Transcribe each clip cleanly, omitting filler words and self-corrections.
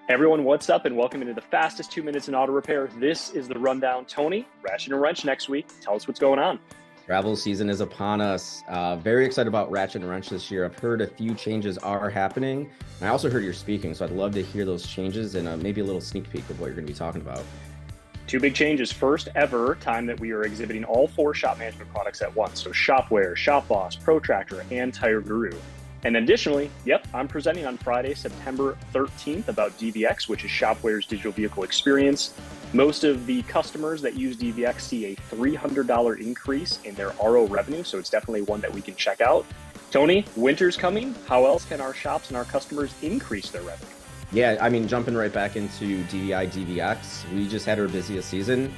Everyone, what's up, and welcome into the fastest 2 minutes in auto repair. This is the Rundown. Tony, Ratchet and Wrench next week. Tell us what's going on. Travel season is upon us. Very excited about Ratchet and Wrench this year. I've heard a few changes are happening. And I also heard you're speaking, so I'd love to hear those changes and maybe a little sneak peek of what you're going to be talking about. Two big changes. First ever time that we are exhibiting all four shop management products at once. So Shop-Ware, Shop Boss, Protractor, and Tire Guru. And additionally, I'm presenting on Friday, September 13th about DVX, which is Shop-Ware's digital vehicle experience. Most of the customers that use DVX see a $300 increase in their RO revenue, so it's definitely one that we can check out. Tony, winter's coming. How else can our shops and our customers increase their revenue? Yeah, I mean, jumping right back into DVI, DVX, we just had our busiest season.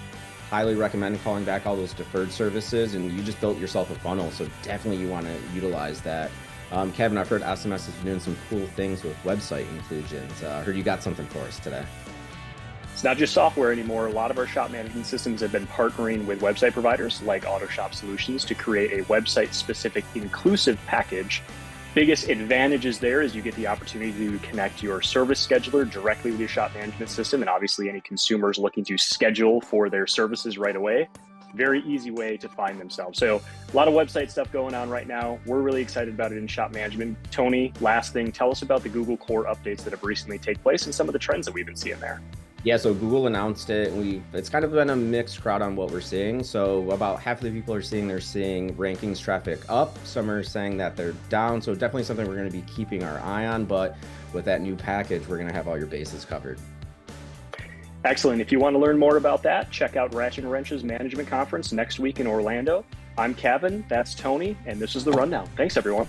Highly recommend calling back all those deferred services, and you just built yourself a funnel, so definitely you want to utilize that. Kevin, I've heard SMS is doing some cool things with website inclusions. I heard you got something for us today. It's not just software anymore. A lot of our shop management systems have been partnering with website providers like Auto Shop Solutions to create a website-specific inclusive package. Biggest advantages there is you get the opportunity to connect your service scheduler directly with your shop management system, and obviously any consumers looking to schedule for their services right away. Very easy way to find themselves. So a lot of website stuff going on right now. We're really excited about it in shop management. Tony, last thing, tell us about the Google Core updates that have recently taken place and some of the trends that we've been seeing there. Yeah, so Google announced it. It's kind of been a mixed crowd on what we're seeing. So about half of the people are seeing they're seeing rankings traffic up. Some are saying that they're down. So definitely something we're going to be keeping our eye on. But with that new package, we're going to have all your bases covered. Excellent. If you want to learn more about that, check out Ratchet and Wrench's management conference next week in Orlando. I'm Kevin, that's Tony, and this is The Rundown. Thanks, everyone.